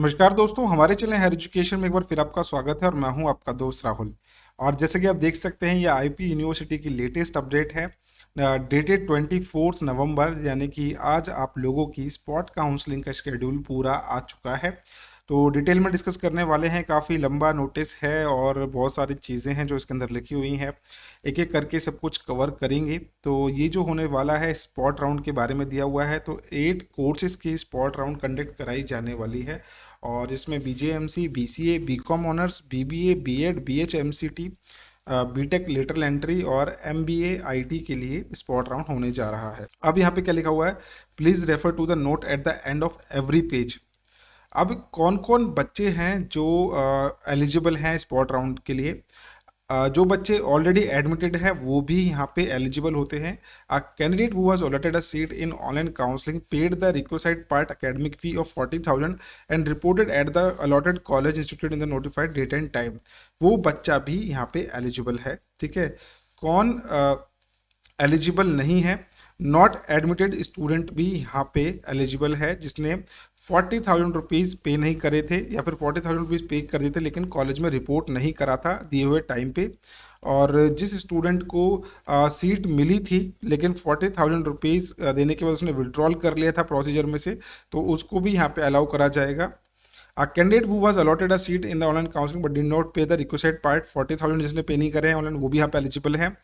नमस्कार दोस्तों, हमारे चैनल हायर एजुकेशन में एक बार फिर आपका स्वागत है और मैं हूं आपका दोस्त राहुल। और जैसे कि आप देख सकते हैं, ये आईपी यूनिवर्सिटी की लेटेस्ट अपडेट है डेटेड 24 नवंबर, यानी कि आज आप लोगों की स्पॉट काउंसलिंग का शेड्यूल पूरा आ चुका है। तो डिटेल में डिस्कस करने वाले हैं। काफ़ी लंबा नोटिस है और बहुत सारी चीज़ें हैं जो इसके अंदर लिखी हुई हैं। एक एक करके सब कुछ कवर करेंगे। तो ये जो होने वाला है, स्पॉट राउंड के बारे में दिया हुआ है। तो 8 कोर्सेज की स्पॉट राउंड कंडक्ट कराई जाने वाली है और इसमें BJMC, BCA, BCom honours, BBA, BEd, BHMCT, BTech lateral entry और एमबीए आईटी के लिए स्पॉट राउंड होने जा रहा है। अब यहाँ पे क्या लिखा हुआ है, please refer to the note at the end of every page. अब कौन कौन बच्चे हैं जो एलिजिबल हैं स्पॉट राउंड के लिए। जो बच्चे ऑलरेडी एडमिटेड है वो भी यहाँ पे एलिजिबल होते हैं। A candidate who was allotted a seat in online counselling paid the requisite part academic fee of 40,000 and reported at the allotted college institute in the notified date and time, वो बच्चा भी यहाँ पे eligible है। ठीक है। कौन eligible नहीं है, नॉट एडमिटेड स्टूडेंट भी यहाँ पे एलिजिबल है जिसने 40,000 रुपीज़ पे नहीं करे थे या फिर 40,000 रुपीज़ पे कर दिए थे लेकिन कॉलेज में रिपोर्ट नहीं करा था दिए हुए टाइम पे। और जिस स्टूडेंट को सीट मिली थी लेकिन 40,000 रुपीज़ देने के बाद उसने विड्रॉल कर लिया था प्रोसीजर में से, तो उसको भी यहाँ पे अलाउ करा जाएगा। A candidate who was allotted a seat in the online counseling but did not pay the requisite part 40,000, जिसने पे नहीं करे हैं ऑनलाइन, वो भी यहाँ पे एलिजिबल है।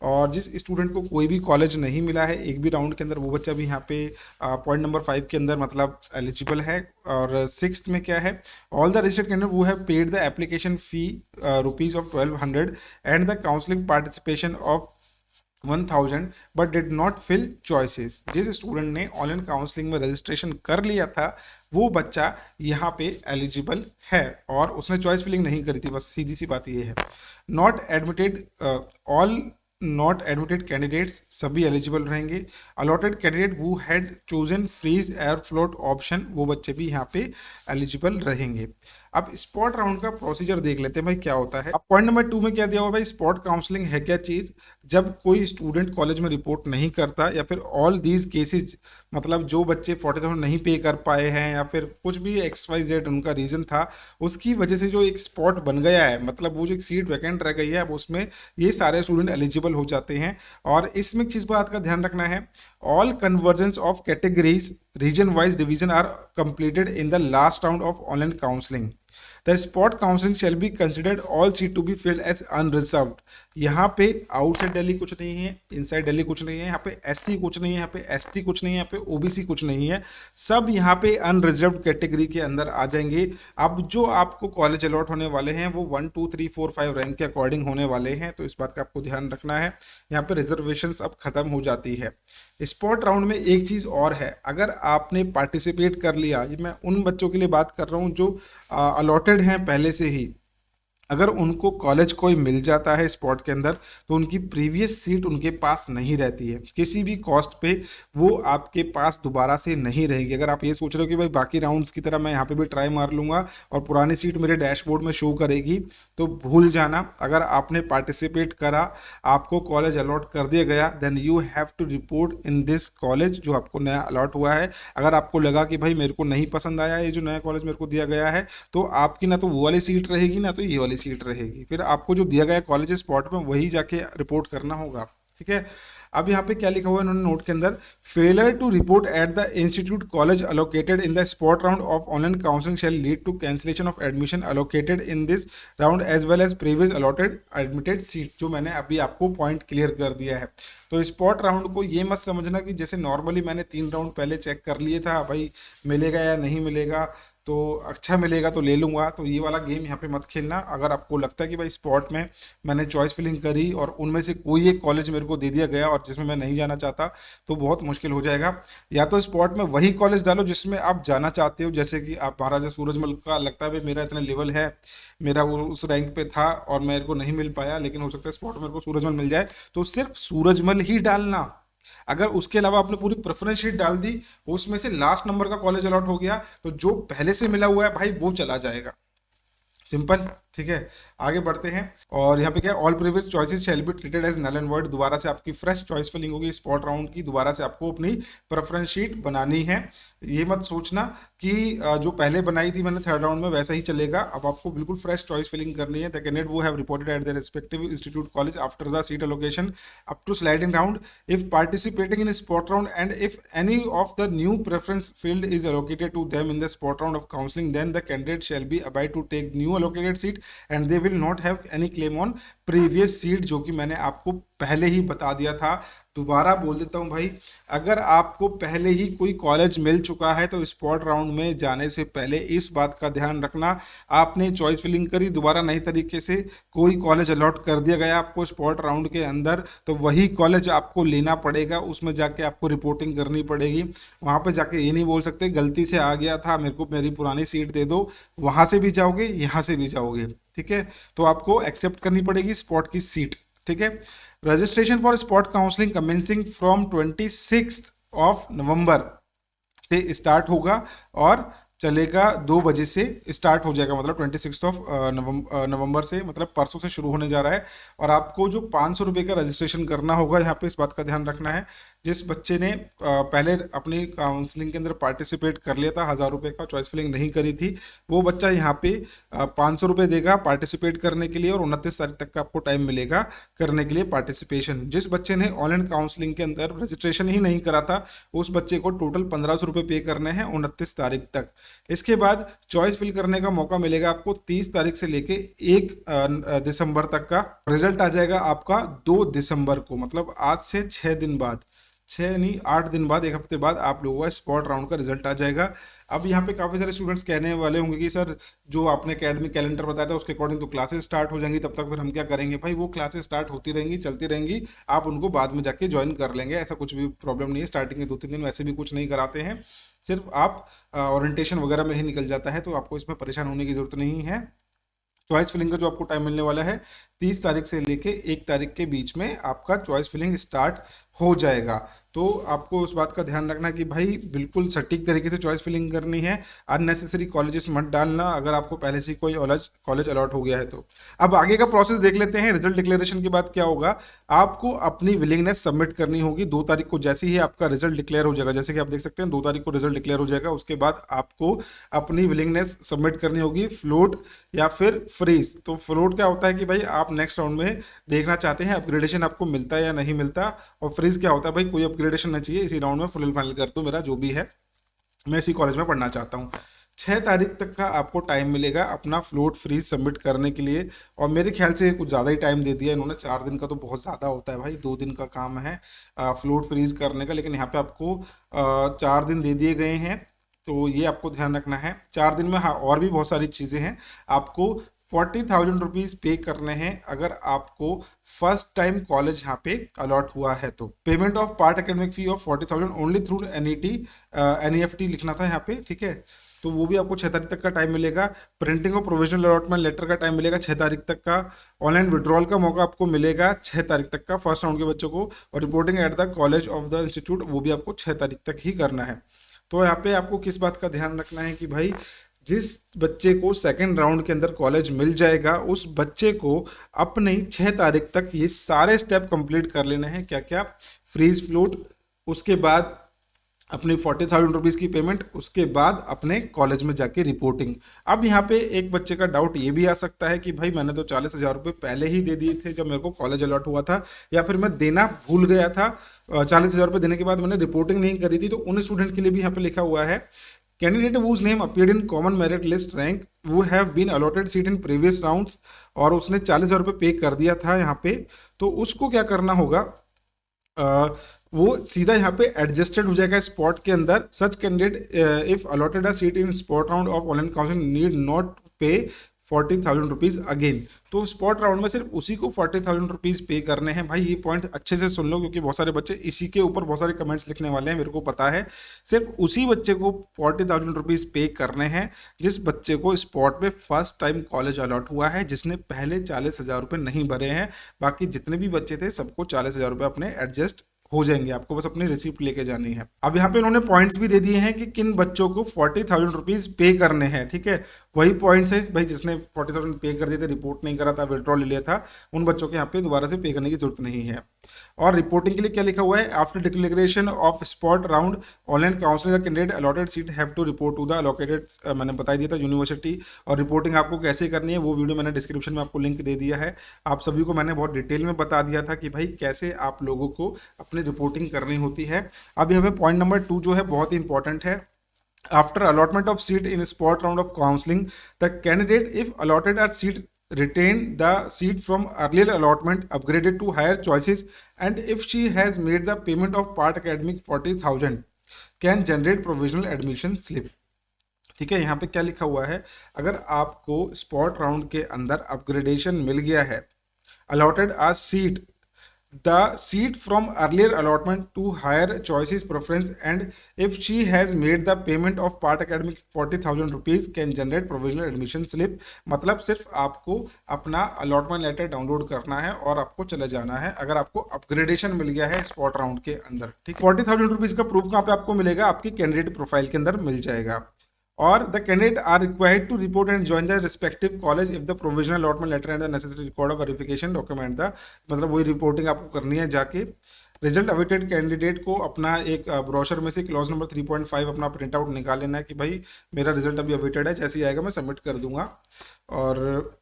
और जिस स्टूडेंट को कोई भी कॉलेज नहीं मिला है एक भी राउंड के अंदर, वो बच्चा भी यहाँ पे पॉइंट नंबर 5 के अंदर मतलब एलिजिबल है। और सिक्स्थ में क्या है, all the registered candidate who have paid the application fee rupees of 1200 and the counselling participation of 1000 but did not fill choices. जिस स्टूडेंट ने ऑनलाइन काउंसलिंग में रजिस्ट्रेशन कर लिया था वो बच्चा यहाँ पे एलिजिबल है और उसने चॉइस फिलिंग नहीं करी थी, बस सीधी सी बात ये है। Not admitted, all not admitted candidates सभी एलिजिबल रहेंगे। Allotted candidate who had chosen freeze or float option, वो बच्चे भी यहाँ पे एलिजिबल रहेंगे। अब स्पॉट राउंड का प्रोसीजर देख लेते हैं भाई क्या होता है। अब पॉइंट नंबर 2 में क्या दिया हुआ भाई, स्पॉट काउंसलिंग है क्या चीज़। जब कोई स्टूडेंट कॉलेज में रिपोर्ट नहीं करता या फिर ऑल दीज केसेज, मतलब जो बच्चे 40,000 नहीं पे कर पाए हैं या फिर कुछ भी XYZ उनका रीज़न था, उसकी वजह से जो एक स्पॉट बन गया है, मतलब वो जो एक सीट वैकेंट रह गई है, अब उसमें ये सारे स्टूडेंट एलिजिबल हो जाते हैं। और इसमें एक चीज़ बात का ध्यान रखना है, all convergence of categories region wise division are completed in the last round of online counselling. The spot counselling shall be considered all seat to be filled as unreserved. यहाँ पे आउटसाइड दिल्ली कुछ नहीं है, इनसाइड दिल्ली कुछ नहीं है, यहाँ पे SC कुछ नहीं है, यहाँ पे ST कुछ नहीं है, यहाँ पे OBC कुछ नहीं है, सब यहाँ पे अनरिजर्व्ड कैटेगरी के अंदर आ जाएंगे। अब जो आपको कॉलेज अलॉट होने वाले हैं वो 1 2 3 4 5 रैंक के अकॉर्डिंग होने वाले हैं, तो इस बात का आपको ध्यान रखना है। यहाँ पे रिजर्वेशंस अब खत्म हो जाती है। स्पॉट राउंड में एक चीज़ और है, अगर आपने पार्टिसिपेट कर लिया, ये मैं उन बच्चों के लिए बात कर रहा हूँ जो अलॉटेड हैं पहले से ही, अगर उनको कॉलेज कोई मिल जाता है स्पॉट के अंदर तो उनकी प्रीवियस सीट उनके पास नहीं रहती है, किसी भी कॉस्ट पे वो आपके पास दोबारा से नहीं रहेगी। अगर आप ये सोच रहे हो कि भाई बाकी राउंड्स की तरह मैं यहाँ पे भी ट्राई मार लूँगा और पुरानी सीट मेरे डैशबोर्ड में शो करेगी, तो भूल जाना। अगर आपने पार्टिसिपेट करा, आपको कॉलेज अलॉट कर दिया गया, then you have to report in this college जो आपको नया अलॉट हुआ है। अगर आपको लगा कि भाई मेरे को नहीं पसंद आया ये जो नया कॉलेज मेरे को दिया गया है, तो आपकी ना तो वो वाली सीट रहेगी ना तो ये वाली सीट रहेगी, फिर आपको जो दिया गया कॉलेज स्पॉट में वही जाके रिपोर्ट करना होगा। ठीक है। अब यहाँ पे क्या लिखा हुआ है इन्होंने नोट के अंदर, failure to report at the institute college allocated in the spot round of online counselling shall lead to cancellation of admission allocated in this round as well as previous allotted admitted seat, जो मैंने अभी आपको point clear कर दिया है। तो spot round को ये मत समझना कि जैसे नॉर्मली मैंने 3 राउंड पहले चेक कर लिए था भाई मिलेगा या नहीं मिलेगा, तो अच्छा मिलेगा तो ले लूँगा, तो ये वाला गेम यहाँ पे मत खेलना। अगर आपको लगता है कि भाई स्पॉट में मैंने चॉइस फिलिंग करी और उनमें से कोई एक कॉलेज मेरे को दे दिया गया और जिसमें मैं नहीं जाना चाहता, तो बहुत मुश्किल हो जाएगा। या तो स्पॉट में वही कॉलेज डालो जिसमें आप जाना चाहते हो, जैसे कि आप महाराजा सूरजमल का लगता है भाई मेरा इतना लेवल है, मेरा वो उस रैंक पे था और मेरे को नहीं मिल पाया, लेकिन हो सकता है स्पॉट में मेरे को सूरजमल मिल जाए, तो सिर्फ सूरजमल ही डालना। अगर उसके अलावा आपने पूरी प्रेफरेंस शीट डाल दी, उसमें से लास्ट नंबर का कॉलेज अलॉट हो गया, तो जो पहले से मिला हुआ है भाई वो चला जाएगा। सिंपल। ठीक है, आगे बढ़ते हैं। और यहाँ पे क्या है, all previous choices shall be treated as null and void. दोबारा से आपकी फ्रेश चॉइस फिलिंग होगी स्पॉट राउंड की, दोबारा से आपको अपनी प्रेफरेंस शीट बनानी है। ये मत सोचना कि जो पहले बनाई थी मैंने थर्ड राउंड में वैसा ही चलेगा। अब आपको बिल्कुल फ्रेश चॉइस फिलिंग करनी है। The candidate who have reported at their respective institute college after the seat allocation up to sliding round if participating in spot round and if any of the new preference field is allocated to them in the spot round of counseling, then the candidate shall be abide to take new allocated seat and they will not have any claim on previous seat, जो कि मैंने आपको पहले ही बता दिया था। दोबारा बोल देता हूं भाई, अगर आपको पहले ही कोई कॉलेज मिल चुका है तो स्पॉट राउंड में जाने से पहले इस बात का ध्यान रखना, आपने चॉइस फिलिंग करी, दोबारा नई तरीके से कोई कॉलेज अलॉट कर दिया गया आपको स्पॉट राउंड के अंदर, तो वही कॉलेज आपको लेना पड़ेगा, उसमें जाके आपको रिपोर्टिंग करनी पड़ेगी। वहां पे जाके ये नहीं बोल सकते गलती से आ गया था, मेरे को मेरी पुरानी सीट दे दो। वहां से भी जाओगे, यहाँ से भी जाओगे, ठीक है, तो आपको एक्सेप्ट करनी पड़ेगी स्पॉट की सीट। ठीक है, registration for spot counselling commencing from 26 of November से स्टार्ट होगा और चलेगा 2 बजे से स्टार्ट हो जाएगा, मतलब 26 ऑफ नवंबर से, मतलब परसों से शुरू होने जा रहा है। और आपको जो 500 रुपये का रजिस्ट्रेशन करना होगा, यहाँ पे इस बात का ध्यान रखना है, जिस बच्चे ने पहले अपनी काउंसलिंग के अंदर पार्टिसिपेट कर लिया था, 1000 रुपये का चॉइस फिलिंग नहीं करी थी, वो बच्चा यहाँ पे 500 रुपये देगा पार्टिसिपेट करने के लिए और 29 तारीख तक का आपको टाइम मिलेगा करने के लिए पार्टिसिपेशन। जिस बच्चे ने ऑनलाइन काउंसलिंग के अंदर रजिस्ट्रेशन ही नहीं करा था, उस बच्चे को टोटल 1500 रुपये पे करने हैं 29 तारीख तक। इसके बाद चॉइस फिल करने का मौका मिलेगा आपको 30 तारीख से लेके 1 दिसंबर तक का। रिजल्ट आ जाएगा आपका 2 दिसंबर को, मतलब आज से 6 दिन बाद, 6 नहीं 8 दिन बाद, 1 हफ्ते बाद आप लोगों का स्पॉट राउंड का रिजल्ट आ जाएगा। अब यहाँ पे काफ़ी सारे स्टूडेंट्स कहने वाले होंगे कि सर जो आपने एकेडमिक कैलेंडर बताया था उसके अकॉर्डिंग तो क्लासेस स्टार्ट हो जाएंगी, तब तक फिर हम क्या करेंगे? भाई वो क्लासेस स्टार्ट होती रहेंगी, चलती रहेंगी, आप उनको बाद में जाके ज्वाइन कर लेंगे, ऐसा कुछ भी प्रॉब्लम नहीं है। स्टार्टिंग के 2-3 दिन वैसे भी कुछ नहीं कराते हैं, सिर्फ आप ओरिएंटेशन वगैरह में ही निकल जाता है, तो आपको इसमें परेशान होने की जरूरत नहीं है। चॉइस फिलिंग का जो आपको टाइम मिलने वाला है 30 तारीख से लेके 1 तारीख के बीच में आपका चॉइस फिलिंग स्टार्ट हो जाएगा। तो आपको उस बात का ध्यान रखना कि भाई बिल्कुल सटीक तरीके से चॉइस फिलिंग करनी है, अननेसेसरी कॉलेजेस मत डालना अगर आपको पहले से कोई कॉलेज अलॉट हो गया है तो। अब आगे का प्रोसेस देख लेते हैं। रिजल्ट डिक्लेरेशन के बाद क्या होगा, आपको अपनी विलिंगनेस सबमिट करनी होगी 2 तारीख को। जैसे ही आपका रिजल्ट डिक्लेयर हो जाएगा, जैसे कि आप देख सकते हैं 2 तारीख को रिजल्ट डिक्लेयर हो जाएगा, उसके बाद आपको अपनी विलिंगनेस सबमिट करनी होगी, फ्लोट या फिर फ्रीज। तो फ्लोट क्या होता है कि भाई आप नेक्स्ट राउंड में देखना चाहते हैं अपग्रेडेशन आपको मिलता है या नहीं मिलता, और फ्रीज क्या होता है भाई कोई अपग्रेडेशन नहीं चाहिए, इसी राउंड में फुल फाइनल कर दो, मेरा जो भी है मैं इसी कॉलेज में पढ़ना चाहता हूँ। 6 तारीख तक का आपको टाइम मिलेगा अपना फ्लोट फ्रीज सबमिट करने के लिए, और मेरे ख्याल से कुछ ज़्यादा ही टाइम दे दिया इन्होंने, 4 दिन का तो बहुत ज़्यादा होता है भाई, 2 दिन का काम है फ्लोट फ्रीज करने का, लेकिन यहाँ पे आपको 4 दिन दे दिए गए हैं, तो ये आपको ध्यान रखना है। 4 दिन में हाँ और भी बहुत सारी चीज़ें हैं, आपको 40,000 रुपीज़ पे करने हैं अगर आपको फर्स्ट टाइम कॉलेज यहाँ पे अलॉट हुआ है तो। Payment of part academic fee of 40,000 only through NEFT लिखना था यहाँ पे, ठीक है, तो वो भी आपको 6 तारीख तक का टाइम मिलेगा। Printing of provisional allotment letter का टाइम मिलेगा 6 तारीख तक का। ऑनलाइन विड्रॉल का मौका आपको मिलेगा 6 तारीख तक का फर्स्ट राउंड के बच्चों को, और reporting at the college of the institute वो भी आपको 6 तारीख तक ही करना है। तो यहाँ पे आपको किस बात का ध्यान रखना है कि भाई जिस बच्चे को सेकंड राउंड के अंदर कॉलेज मिल जाएगा उस बच्चे को अपने 6 तारीख तक ये सारे स्टेप कंप्लीट कर लेने हैं। क्या क्या? फ्रीज फ्लोट, उसके बाद अपनी 40,000 रुपीज़ की पेमेंट, उसके बाद अपने कॉलेज में जाके रिपोर्टिंग। अब यहाँ पे एक बच्चे का डाउट ये भी आ सकता है कि भाई मैंने तो 40,000 रुपये पहले ही दे दिए थे जब मेरे को कॉलेज अलॉट हुआ था, या फिर मैं देना भूल गया था, 40,000 रुपये देने के बाद मैंने रिपोर्टिंग नहीं करी थी। तो उन स्टूडेंट के लिए भी यहाँ पे लिखा हुआ है, candidate whose name appeared in common merit list rank who have been allotted seat in previous rounds, और उसने 40,000 रुपये पे कर दिया था यहाँ पे, तो उसको क्या करना होगा, वो सीधा यहाँ पे एडजस्टेड हो जाएगा स्पॉट के अंदर। सच candidate if allotted a seat in spot round of online counselling need not पे 40,000 रुपीज़ अगेन। तो स्पॉट राउंड में सिर्फ उसी को 40,000 रुपीज़ पे करने हैं। भाई ये पॉइंट अच्छे से सुन लो, क्योंकि बहुत सारे बच्चे इसी के ऊपर बहुत सारे कमेंट्स लिखने वाले हैं, मेरे को पता है। सिर्फ उसी बच्चे को 40,000 रुपीज़ पे करने हैं जिस बच्चे को स्पॉट में फर्स्ट टाइम कॉलेज अलॉट हुआ है, जिसने पहले 40,000 रुपये नहीं भरे हैं। बाकी जितने भी बच्चे थे सबको 40,000 रुपये अपने एडजस्ट हो जाएंगे, आपको बस अपनी रिसिप्ट लेके जानी है। अब यहाँ पे उन्होंने पॉइंट्स भी दे दिए हैं कि किन बच्चों को 40,000 रुपीज पे करने हैं, ठीक है। वही पॉइंट्स है भाई, जिसने 40,000 पे कर दिए थे, रिपोर्ट नहीं करा था, विड्रॉ ले लिया था, उन बच्चों के यहाँ पे दोबारा से पे करने की जरूरत नहीं है। और रिपोर्टिंग के लिए क्या लिखा हुआ है, after declaration of spot round online counselling the candidate allotted seat have to report to the allocated, मैंने बता दिया था, यूनिवर्सिटी। और रिपोर्टिंग आपको कैसे करनी है वो वीडियो मैंने डिस्क्रिप्शन में आपको लिंक दे दिया है। आप सभी को मैंने बहुत डिटेल में बता दिया था कि भाई कैसे आप लोगों को अपनी रिपोर्टिंग करनी होती है। अब यहाँ पे पॉइंट नंबर 2 जो है बहुत ही इंपॉर्टेंट है। After allotment of seat in spot round of counseling, the candidate, if allotted at seat, retain the seat from earlier allotment, upgraded to higher choices, and if she has made the payment of part academic 40,000, can generate provisional admission slip। ठीक है, यहाँ पे क्या लिखा हुआ है, अगर आपको स्पॉट राउंड के अंदर अपग्रेडेशन मिल गया है, allotted a seat, the seat from earlier allotment to higher choices preference, and if she has made the payment of part academic 40,000 rupees, can generate provisional admission slip। मतलब सिर्फ आपको अपना allotment letter download करना है और आपको चले जाना है अगर आपको अपग्रेडेशन मिल गया है स्पॉट राउंड के अंदर, ठीक है। 40,000 रुपीज का प्रूफ कहाँ पे आपको मिलेगा, आपकी कैंडिडेट प्रोफाइल के अंदर मिल जाएगा। और the candidate are required to report and join the respective college if the provisional allotment letter and the necessary record of verification document the, मतलब वही रिपोर्टिंग आपको करनी है जाके। रिजल्ट अवेटेड कैंडिडेट को अपना एक ब्रोशर में से क्लॉज नंबर 3.5 अपना प्रिंट आउट निकाल लेना है कि भाई मेरा रिजल्ट अभी अवेटेड है, जैसे ही आएगा मैं सबमिट कर दूंगा। और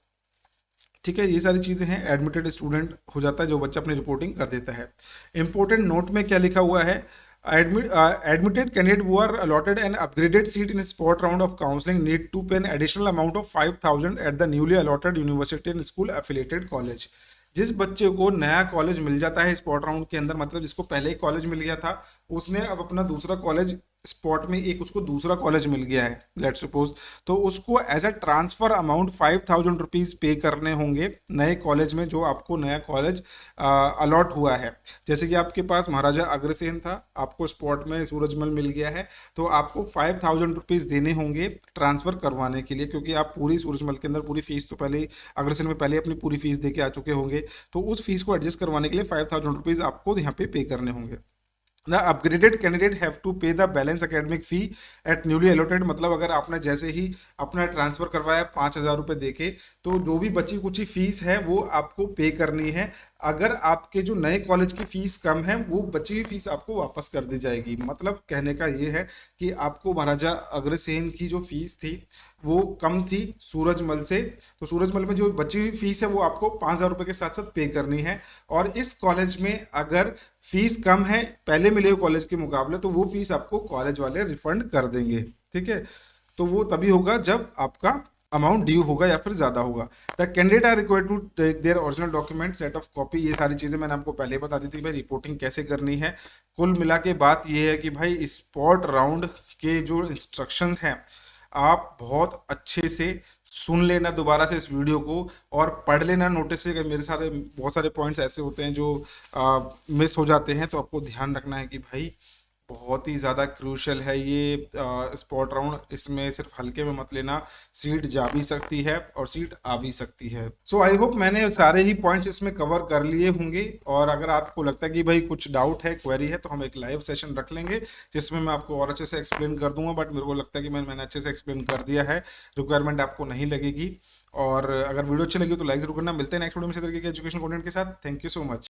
ठीक है, ये सारी चीज़ें हैं। एडमिटेड स्टूडेंट हो जाता है जो बच्चा अपनी रिपोर्टिंग कर देता है। इंपॉर्टेंट नोट में क्या लिखा हुआ है, admitted candidate who are allotted an upgraded seat in a spot round of counseling need to pay an additional amount of 5,000 at the newly allotted university and school affiliated college। जिस बच्चे को नया college मिल जाता है spot round के अंदर, मतलब जिसको पहले ही कॉलेज मिल गया था, उसने अब अपना दूसरा कॉलेज स्पॉट में एक उसको दूसरा कॉलेज मिल गया है लेट सपोज, तो उसको as a transfer amount 5,000 rupees पे करने होंगे नए कॉलेज में, जो आपको नया कॉलेज अलॉट हुआ है। जैसे कि आपके पास महाराजा अग्रसेन था, आपको स्पॉट में सूरजमल मिल गया है, तो आपको 5,000 रुपीज़ देने होंगे ट्रांसफ़र करवाने के लिए, क्योंकि आप पूरी सूरजमल के अंदर पूरी फीस तो पहले ही अग्रसेन में पहले अपनी पूरी फीस दे के आ चुके होंगे, तो उस फीस को एडजस्ट करवाने के लिए 5,000 रुपीज़ आपको यहाँ पे करने होंगे। The upgraded candidate have to pay the balance academic fee at newly allotted, मतलब अगर आपने जैसे ही अपना ट्रांसफर करवाया 5,000 रुपये देके, तो जो भी बची कुची फीस है वो आपको पे करनी है। अगर आपके जो नए कॉलेज की फीस कम है, वो बची हुई फीस आपको वापस कर दी जाएगी। मतलब कहने का ये है कि आपको महाराजा अग्रसेन की जो फीस थी वो कम थी सूरजमल से, तो सूरजमल में जो बची हुई फीस है वो आपको 5,000 रुपये के साथ साथ पे करनी है। और इस कॉलेज में अगर फीस कम है पहले मिले हुए कॉलेज के मुकाबले, तो वो फीस आपको कॉलेज वाले रिफंड कर देंगे, ठीक है। तो वो तभी होगा जब आपका अमाउंट ड्यू होगा या फिर ज़्यादा होगा। The candidate are required to take their original document set of copy. ये सारी चीज़ें मैंने आपको पहले बता दी थी भाई रिपोर्टिंग कैसे करनी है। कुल मिला के बात ये है कि भाई स्पॉट राउंड के जो इंस्ट्रक्शंस हैं आप बहुत अच्छे से सुन लेना दोबारा से इस वीडियो को, और पढ़ लेना नोटिस से। मेरे सारे बहुत सारे पॉइंट्स ऐसे होते हैं जो मिस हो जाते हैं, तो आपको ध्यान रखना है कि भाई बहुत ही ज़्यादा क्रूशल है ये स्पॉट राउंड। इसमें सिर्फ हल्के में मत लेना, सीट जा भी सकती है और सीट आ भी सकती है। सो आई होप मैंने सारे ही पॉइंट्स इसमें कवर कर लिए होंगे। और अगर आपको लगता है कि भाई कुछ डाउट है, क्वेरी है, तो हम एक लाइव सेशन रख लेंगे जिसमें मैं आपको और अच्छे से एक्सप्लेन कर दूंगा। बट मेरे को लगता है कि मैंने अच्छे से एक्सप्लेन कर दिया है, रिक्वायरमेंट आपको नहीं लगेगी। और अगर वीडियो अच्छी लगी तो लाइक जरूर करना। मिलते हैं नेक्स्ट वीडियो में इसी तरीके के एजुकेशन कंटेंट के साथ। Thank you so much.